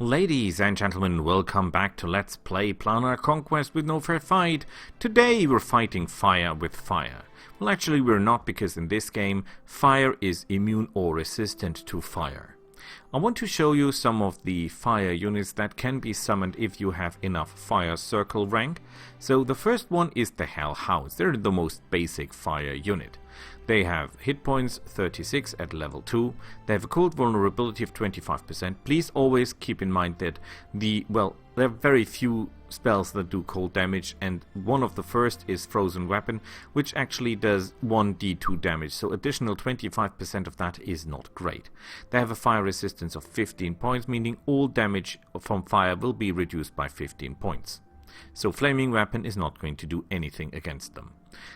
Ladies and gentlemen, welcome back to Let's Play Planar Conquest with no fair fight. Today we're fighting fire with fire. Well, actually we're not, because in this game fire is immune or resistant to fire. I want to show you some of the fire units that can be summoned if you have enough fire circle rank. So the first one is the Hounds. They're the most basic fire unit. They have hit points 36 at level 2. They have a cold vulnerability of 25%. Please always keep in mind that there are very few spells that do cold damage, and one of the first is Frozen Weapon, which actually does 1d2 damage, so additional 25% of that is not great. They have a fire resistance of 15 points, meaning all damage from fire will be reduced by 15 points. So Flaming Weapon is not going to do anything against them.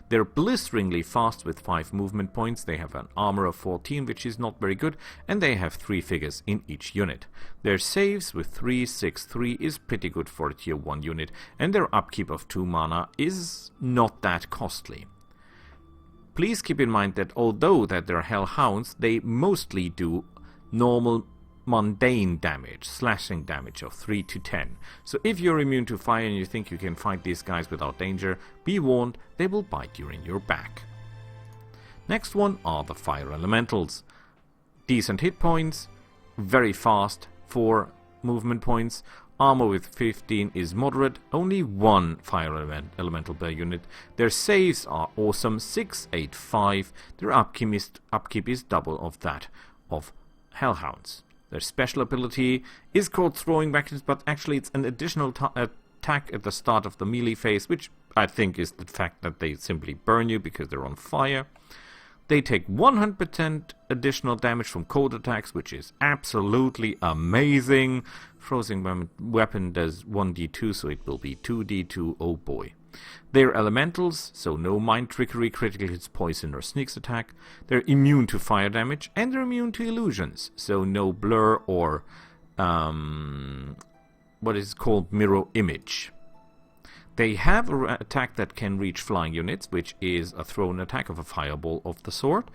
They're blisteringly fast with 5 movement points. They have an armor of 14, which is not very good, and they have 3 figures in each unit. Their saves with 3, 6, 3 is pretty good for a tier 1 unit, and their upkeep of 2 mana is not that costly. Please keep in mind that although that they're Hellhounds, they mostly do normal mundane damage, slashing damage of 3 to 10. So if you're immune to fire and you think you can fight these guys without danger, be warned, they will bite you in your back. Next one are the Fire Elementals. Decent hit points, very fast, 4 movement points, armor with 15 is moderate, only 1 Fire Elemental per unit. Their saves are awesome, 6, 8, 5. Their upkeep is double of that of Hellhounds. Their special ability is called Throwing Weapons, but actually it's an additional attack at the start of the melee phase, which I think is the fact that they simply burn you because they're on fire. They take 100% additional damage from cold attacks, which is absolutely amazing. Frozen Weapon does 1d2, so it will be 2d2, oh boy. They're elementals, so no mind trickery, critical hits, poison or sneaks attack. They're immune to fire damage, and they're immune to illusions, so no blur or what is called mirror image. They have an attack that can reach flying units, which is a thrown attack of a fireball of the sort.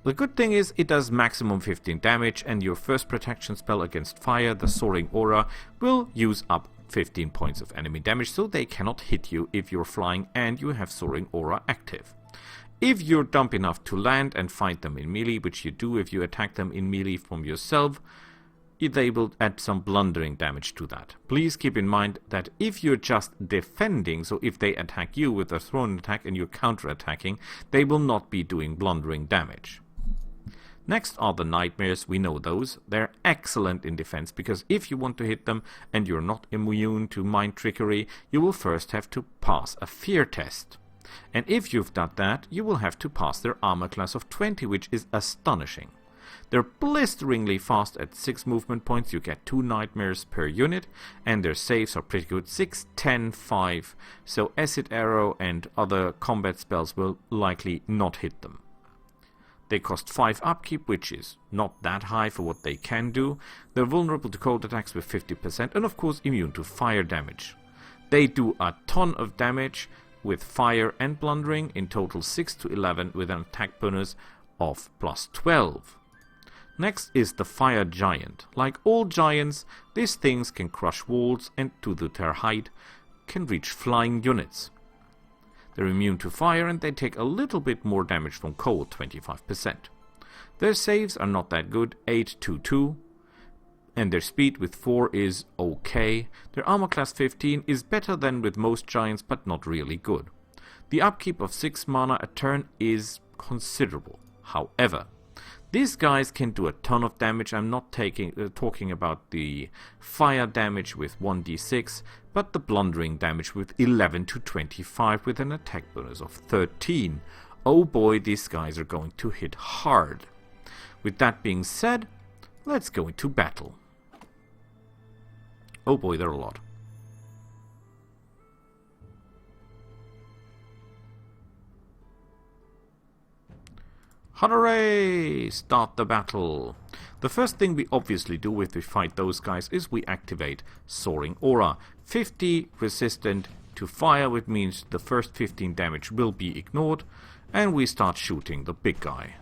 The good thing is it does maximum 15 damage, and your first protection spell against fire, the Soaring Aura, will use up 15 points of enemy damage, so they cannot hit you if you're flying and you have Soaring Aura active. If you're dumb enough to land and fight them in melee, which you do if you attack them in melee from yourself, they will add some blundering damage to that. Please keep in mind that if you're just defending, so if they attack you with a thrown attack and you're counter-attacking, they will not be doing blundering damage. Next are the Nightmares. We know those. They're excellent in defense, because if you want to hit them and you're not immune to mind trickery, you will first have to pass a fear test. And if you've done that, you will have to pass their armor class of 20, which is astonishing. They're blisteringly fast at 6 movement points. You get 2 Nightmares per unit, and their saves are pretty good, 6, 10, 5. So Acid Arrow and other combat spells will likely not hit them. They cost 5 upkeep, which is not that high for what they can do. They're vulnerable to cold attacks with 50%, and of course immune to fire damage. They do a ton of damage with fire and blundering, in total 6 to 11 with an attack bonus of plus 12. Next is the Fire Giant. Like all giants, these things can crush walls and, due to their height, can reach flying units. They're immune to fire, and they take a little bit more damage from cold, 25%. Their saves are not that good, 8 to 2, and their speed with 4 is okay. Their armor class 15 is better than with most giants, but not really good. The upkeep of 6 mana a turn is considerable. However, these guys can do a ton of damage. I'm not talking about the fire damage with 1d6, but the blundering damage with 11 to 25 with an attack bonus of 13. Oh boy, these guys are going to hit hard. With that being said, let's go into battle. Oh boy, there are a lot. Hooray! Start the battle. The first thing we obviously do if we fight those guys is we activate Soaring Aura. 50 resistant to fire, which means the first 15 damage will be ignored, and we start shooting the big guy.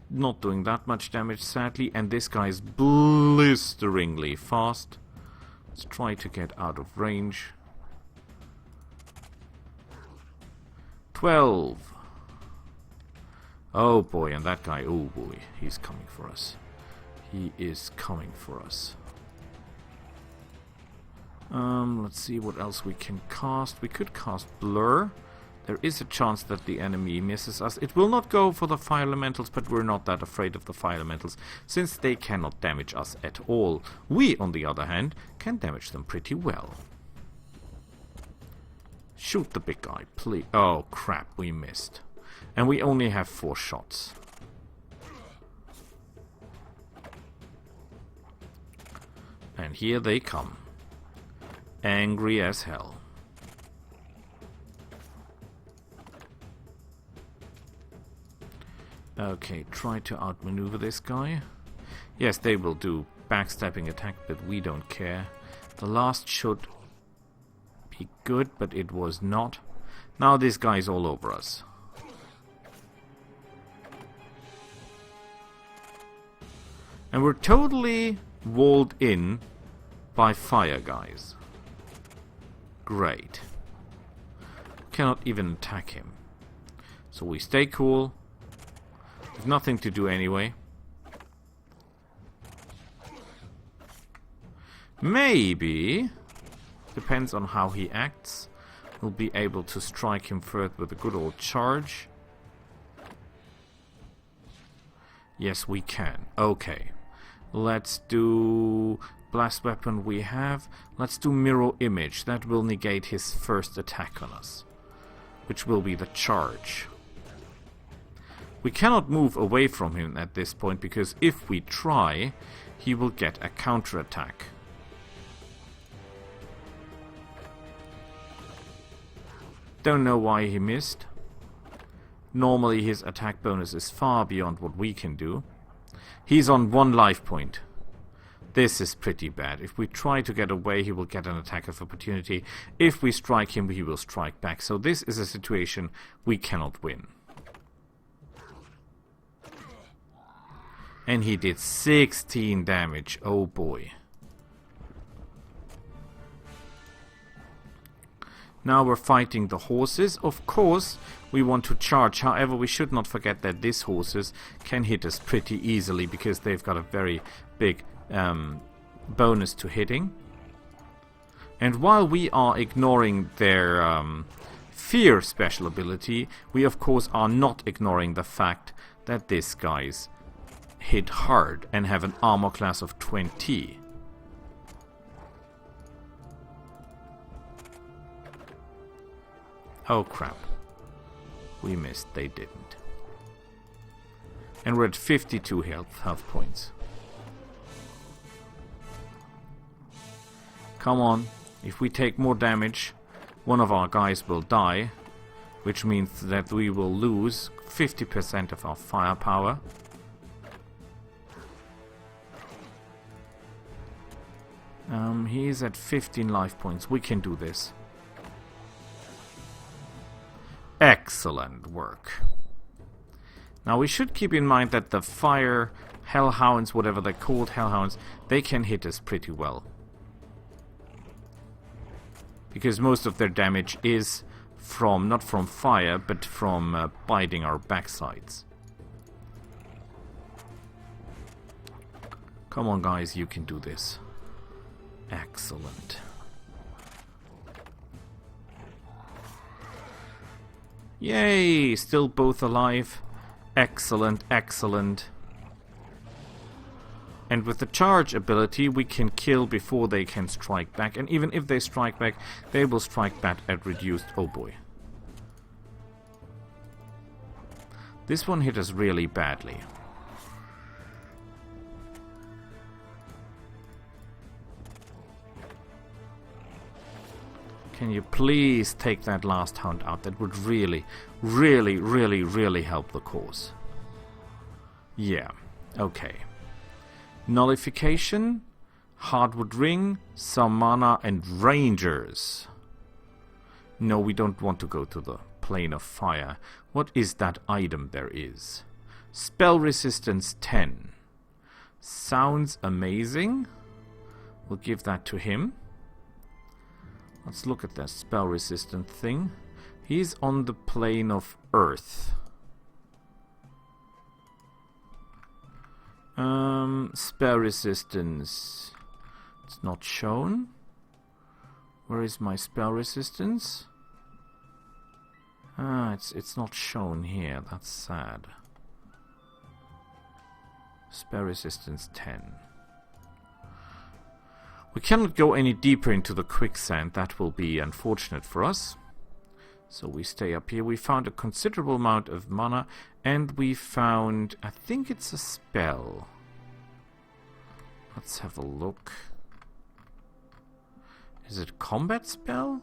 not doing that much damage, sadly, and this guy's blisteringly fast. Let's try to get out of range. 12. Oh boy, and that guy, oh boy, he's coming for us. He is coming for us. Let's see what else we can cast. We could cast Blur. There is a chance that the enemy misses us. It will not go for the fire elementals, but we're not that afraid of the fire elementals, since they cannot damage us at all. We, on the other hand, can damage them pretty well. Shoot the big guy, please. Oh crap, we missed. And we only have 4 shots. And here they come. Angry as hell. Okay, try to outmaneuver this guy. Yes, they will do backstabbing attack, but we don't care. The last should be good, but it was not. Now this guy's all over us. And we're totally walled in by fire guys. Great. Cannot even attack him. So we stay cool. There's nothing to do anyway. Maybe, depends on how he acts, we'll be able to strike him first with a good old charge. Yes, we can. Okay. Let's do blast weapon we have. Let's do mirror image. That will negate his first attack on us, which will be the charge. We cannot move away from him at this point, because if we try, he will get a counterattack. Don't know why he missed. Normally his attack bonus is far beyond what we can do. He's on 1 life point. This is pretty bad. If we try to get away, he will get an attack of opportunity. If we strike him, he will strike back. So this is a situation we cannot win. And he did 16 damage. Oh boy. Now we're fighting the horses. Of course, we want to charge. However, we should not forget that these horses can hit us pretty easily, because they've got a very big bonus to hitting. And while we are ignoring their fear special ability, we of course are not ignoring the fact that these guys hit hard and have an armor class of 20. Oh crap. We missed, they didn't. And we're at 52 health points. Come on, if we take more damage, one of our guys will die, which means that we will lose 50% of our firepower. He's at 15 life points. We can do this. Excellent work. Now we should keep in mind that the fire hellhounds, whatever they're called, hellhounds, they can hit us pretty well. Because most of their damage is from, not from fire, but from biting our backsides. Come on guys, you can do this. Excellent. Yay! Still both alive. Excellent, excellent. And with the charge ability, we can kill before they can strike back. And even if they strike back, they will strike back at reduced... Oh boy. This one hit us really badly. Can you please take that last hound out? That would really, really, really, really help the cause. Yeah, okay. Nullification, Hardwood Ring, some mana, and Rangers. No, we don't want to go to the Plane of Fire. What is that item there is? Spell resistance 10. Sounds amazing. We'll give that to him. Let's look at that spell resistant thing. He's on the plane of Earth. Spell resistance. It's not shown. Where is my spell resistance? Ah, it's not shown here. That's sad. Spell resistance 10. We cannot go any deeper into the quicksand. That will be unfortunate for us. So we stay up here. We found a considerable amount of mana, and we found, I think it's a spell. Let's have a look. Is it a combat spell?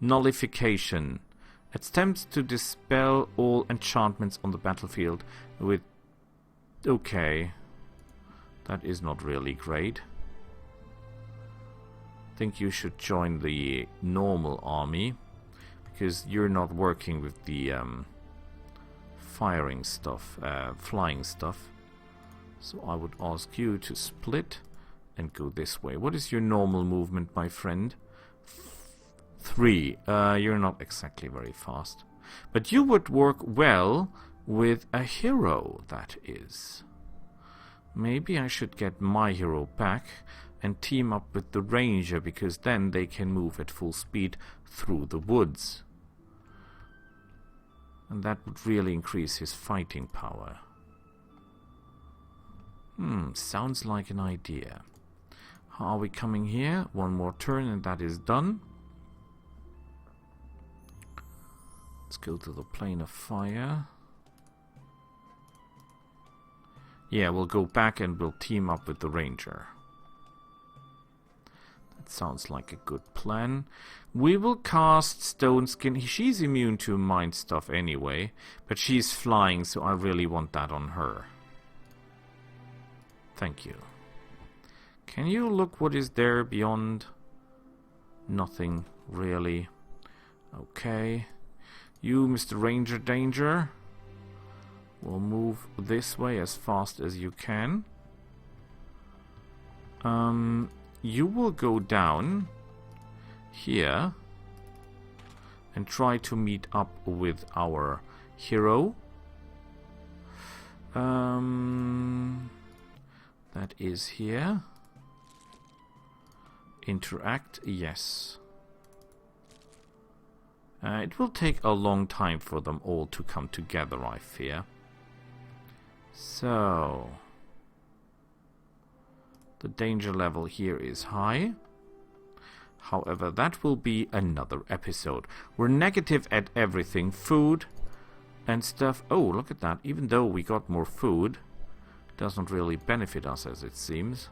Nullification. Attempts to dispel all enchantments on the battlefield with... Okay. That is not really great. I think you should join the normal army, because you're not working with the firing stuff, flying stuff. So I would ask you to split and go this way. What is your normal movement, my friend? 3. You're not exactly very fast. But you would work well with a hero, that is. Maybe I should get my hero back and team up with the ranger, because then they can move at full speed through the woods. And that would really increase his fighting power. Sounds like an idea. How are we coming here? One more turn and that is done. Let's go to the plane of fire. Yeah, we'll go back and we'll team up with the ranger. That sounds like a good plan. We will cast Stone Skin. She's immune to mind stuff anyway, but she's flying, so I really want that on her. Thank you. Can you look what is there beyond? Nothing, really. Okay. You, Mr. Ranger Danger, will move this way as fast as you can. You will go down here and try to meet up with our hero. That is here. Interact, yes. It will take a long time for them all to come together, I fear. So, the danger level here is high. However, that will be another episode. We're negative at everything. Food and stuff. Oh, look at that. Even though we got more food, it doesn't really benefit us, as it seems.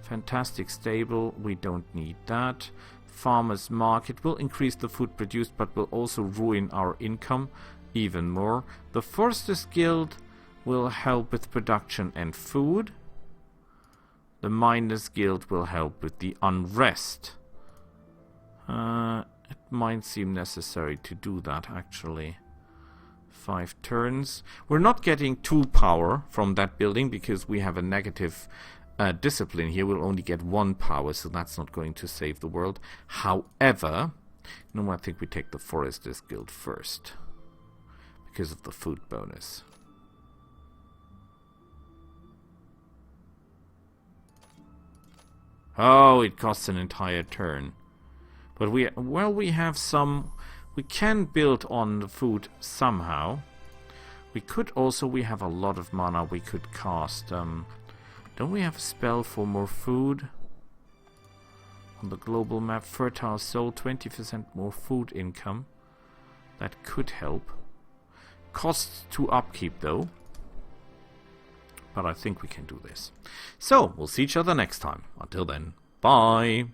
Fantastic stable. We don't need that. Farmer's market will increase the food produced, but will also ruin our income even more. The Forester's Guild will help with production and food. The Miners Guild will help with the unrest. It might seem necessary to do that, actually. 5 turns. We're not getting 2 power from that building because we have a negative discipline here. We'll only get 1 power, so that's not going to save the world. However, no, I think we take the Forester's Guild first because of the food bonus. Oh, it costs an entire turn. But we have some... We can build on the food somehow. We could also... We have a lot of mana. We could cast... don't we have a spell for more food? On the global map, Fertile Soul, 20% more food income. That could help. Costs to upkeep, though. But I think we can do this. So, we'll see each other next time. Until then, bye!